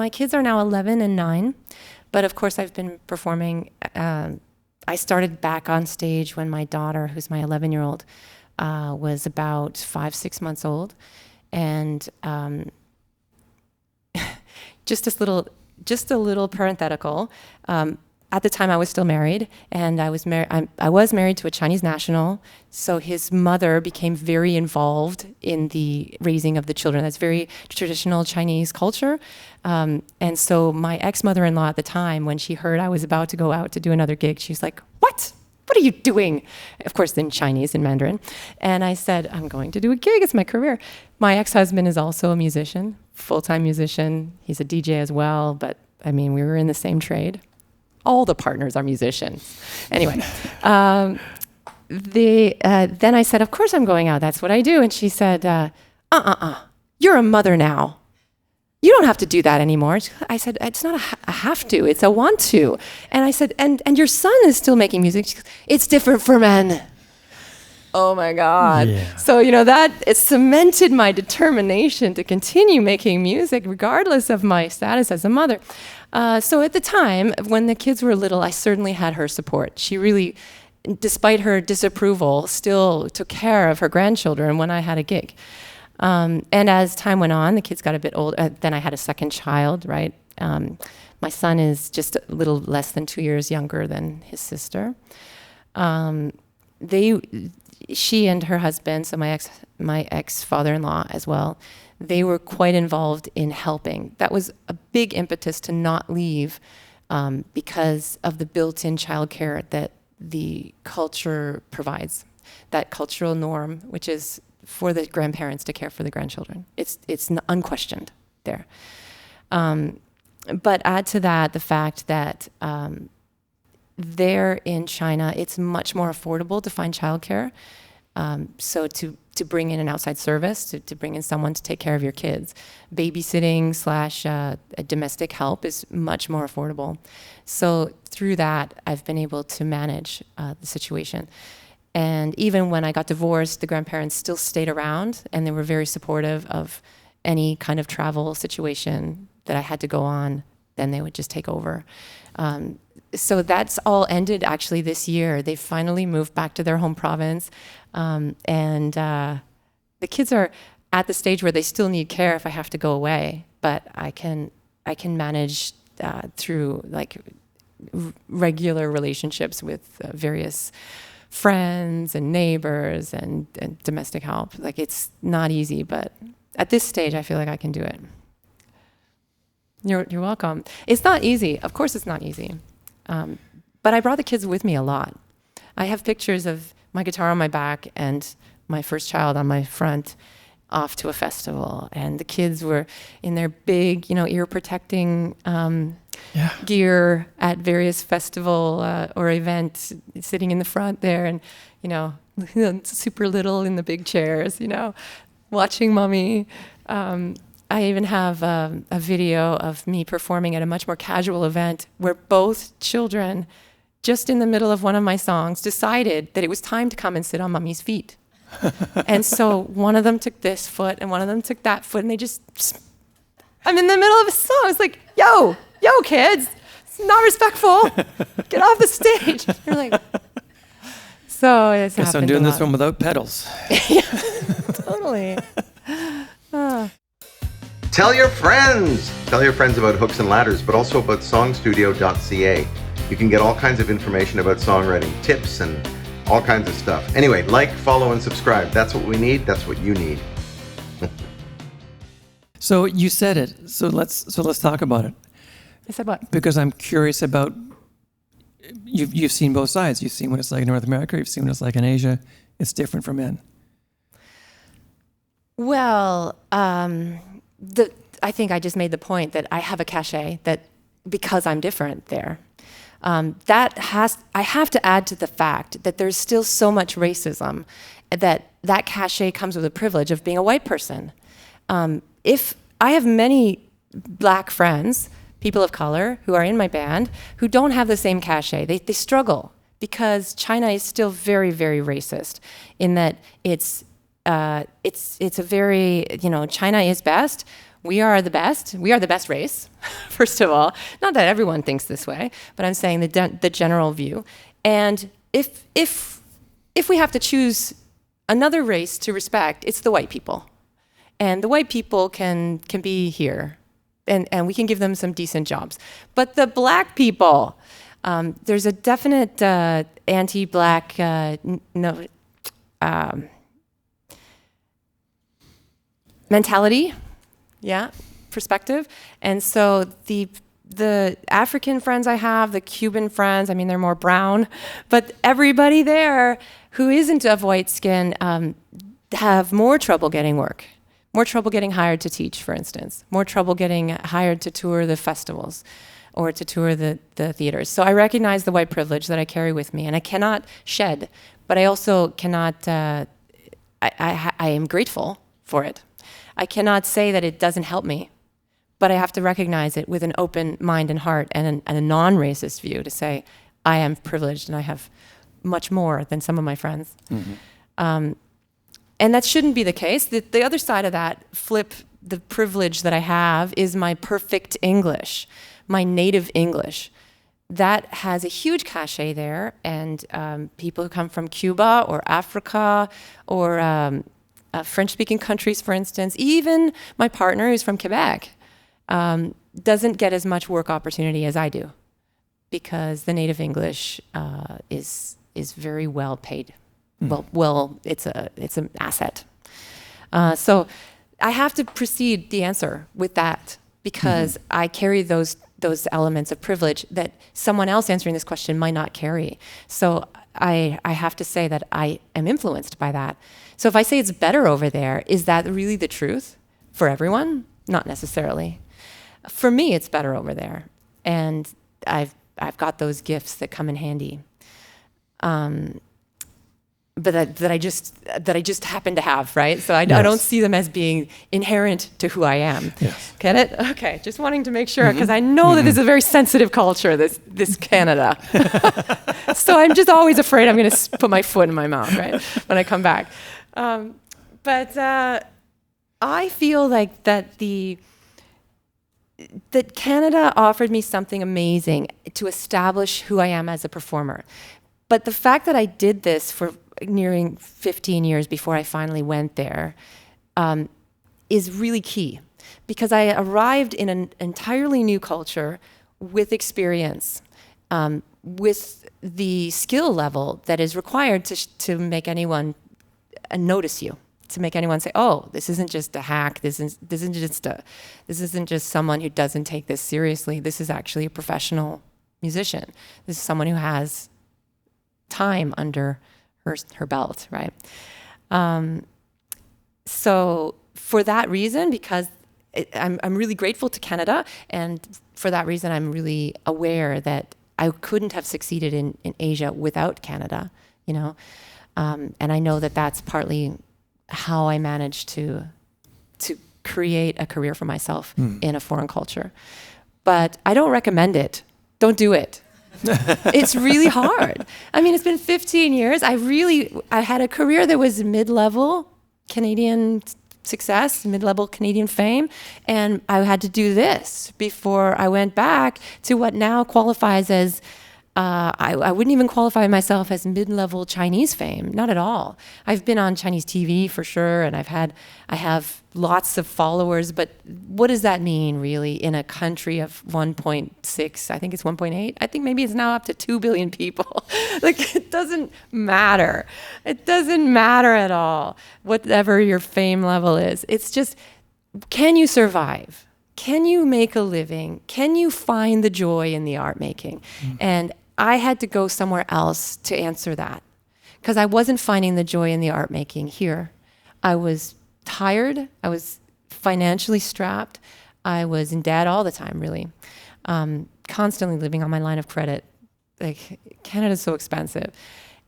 my kids are now 11 and 9, but of course I've been performing. I started back on stage when my daughter, who's my 11-year-old, was about 5-6 months old, and just a little parenthetical. At the time, I was still married, and I was married to a Chinese national. So his mother became very involved in the raising of the children. That's very traditional Chinese culture. And so my ex-mother-in-law at the time, when she heard I was about to go out to do another gig, she was like, "What? What are you doing?" Of course, in Chinese, in Mandarin. And I said, "I'm going to do a gig. It's my career." My ex-husband is also a musician, full-time musician. He's a DJ as well, but I mean, we were in the same trade. All the partners are musicians. Anyway, then I said, "Of course I'm going out. That's what I do." And she said, "You're a mother now. You don't have to do that anymore." I said, "It's not a have to, it's a want to." And I said, and your son is still making music." She goes, "It's different for men." Oh my God. Yeah. So, that it cemented my determination to continue making music regardless of my status as a mother. So at the time, when the kids were little, I certainly had her support. She really, despite her disapproval, still took care of her grandchildren when I had a gig. And as time went on, the kids got a bit older. Then I had a second child, right? My son is just a little less than 2 years younger than his sister. She and her husband, so my ex father-in-law as well, they were quite involved in helping. That was a big impetus to not leave because of the built-in childcare that the culture provides, that cultural norm, which is for the grandparents to care for the grandchildren. It's unquestioned there. But add to that the fact that there in China, it's much more affordable to find childcare. So to bring in an outside service, to bring in someone to take care of your kids, babysitting / domestic help is much more affordable. So through that, I've been able to manage the situation. And even when I got divorced, the grandparents still stayed around, and they were very supportive of any kind of travel situation that I had to go on. Then they would just take over. So that's all ended actually this year. They finally moved back to their home province. And the kids are at the stage where they still need care if I have to go away, but I can manage through like regular relationships with various friends and neighbors and domestic help. Like, it's not easy, but at this stage I feel like I can do it. You're welcome. It's not easy. Of course it's not easy. But I brought the kids with me a lot. I have pictures of my guitar on my back and my first child on my front off to a festival. And the kids were in their big, ear protecting gear at various festival or event, sitting in the front there and, super little in the big chairs, watching mommy. I even have a video of me performing at a much more casual event where both children, just in the middle of one of my songs, decided that it was time to come and sit on mommy's feet. And so one of them took this foot and one of them took that foot, and I'm in the middle of a song. It's like, yo, kids, it's not respectful. Get off the stage. You're like, so it's happened. So I'm doing this one without pedals. Yeah, totally. Tell your friends! Tell your friends about Hooks and Ladders, but also about songstudio.ca. You can get all kinds of information about songwriting, tips, and all kinds of stuff. Anyway, like, follow, and subscribe. That's what we need. That's what you need. So you said it. So let's talk about it. I said what? Because I'm curious about, you've seen both sides. You've seen what it's like in North America. You've seen what it's like in Asia. It's different for men. Well, I think I just made the point that I have a cachet that because I'm different there. I have to add to the fact that there's still so much racism that cachet comes with the privilege of being a white person. If I have many black friends, people of color who are in my band who don't have the same cachet. They struggle because China is still very, very racist in that it's a very, China is best We are the best. We are the best race, first of all. Not that everyone thinks this way, but I'm saying the general view. And if we have to choose another race to respect, it's the white people. And the white people can be here, and we can give them some decent jobs. But the black people, there's a definite anti-black mentality, perspective. And so the African friends I have, the Cuban friends, I mean, they're more brown, but everybody there who isn't of white skin have more trouble getting work, more trouble getting hired to teach, for instance, more trouble getting hired to tour the festivals or to tour the theaters. So I recognize the white privilege that I carry with me, and I cannot shed, but I also cannot, I am grateful for it. I cannot say that it doesn't help me, but I have to recognize it with an open mind and heart and a non-racist view to say, I am privileged and I have much more than some of my friends. Mm-hmm. And that shouldn't be the case. The other side of that flip, the privilege that I have is my perfect English, my native English. That has a huge cachet there, and people who come from Cuba or Africa or French-speaking countries, for instance, even my partner who's from Quebec, doesn't get as much work opportunity as I do, because the native English is very well paid. Well, it's an asset. So I have to precede the answer with that, because I carry those elements of privilege that someone else answering this question might not carry. So I have to say that I am influenced by that. So if I say it's better over there, is that really the truth for everyone? Not necessarily. For me, it's better over there, and I've got those gifts that come in handy, but that I just happen to have, right? So I don't see them as being inherent to who I am. Yes. Get it? Okay, just wanting to make sure, because I know that this is a very sensitive culture, this Canada. So I'm just always afraid I'm going to put my foot in my mouth, right, when I come back. But I feel like that Canada offered me something amazing to establish who I am as a performer. But the fact that I did this for nearing 15 years before I finally went there is really key, because I arrived in an entirely new culture with experience, with the skill level that is required to make anyone notice you, to make anyone say, "Oh, this isn't just a hack. This isn't just someone who doesn't take this seriously. This is actually a professional musician. This is someone who has time under her belt," right? So for that reason, because I'm really grateful to Canada, and for that reason, I'm really aware that I couldn't have succeeded in Asia without Canada, you know. And I know that that's partly how I managed to create a career for myself in a foreign culture. But I don't recommend it. Don't do it. It's really hard. I mean, it's been 15 years. I had a career that was mid-level Canadian success, mid-level Canadian fame, and I had to do this before I went back to what now qualifies as I wouldn't even qualify myself as mid-level Chinese fame, not at all. I've been on Chinese TV for sure, and I have lots of followers, but what does that mean really in a country of 1.6, I think it's 1.8, I think maybe it's now up to 2 billion people. Like, it doesn't matter. It doesn't matter at all, whatever your fame level is. It's just, can you survive? Can you make a living? Can you find the joy in the art making? And I had to go somewhere else to answer that, because I wasn't finding the joy in the art making here. I was tired. I was financially strapped. I was in debt all the time, really, constantly living on my line of credit. Like, Canada's so expensive.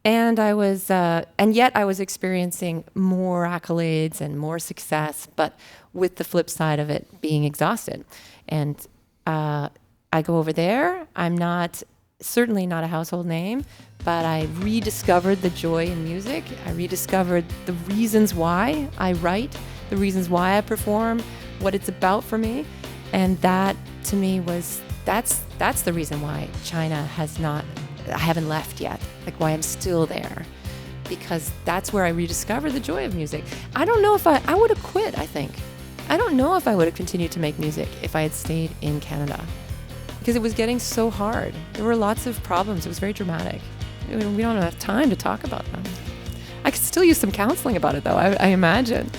And yet I was experiencing more accolades and more success, but with the flip side of it being exhausted. And I go over there. I'm certainly not a household name, but I rediscovered the joy in music. I rediscovered the reasons why I write, the reasons why I perform, what it's about for me. And that to me was, that's the reason why China I haven't left yet, like why I'm still there, because that's where I rediscovered the joy of music. I don't know if I would have quit, I think. I don't know if I would have continued to make music if I had stayed in Canada, because it was getting so hard. There were lots of problems. It was very dramatic. We don't have time to talk about them. I could still use some counseling about it, though, I imagine.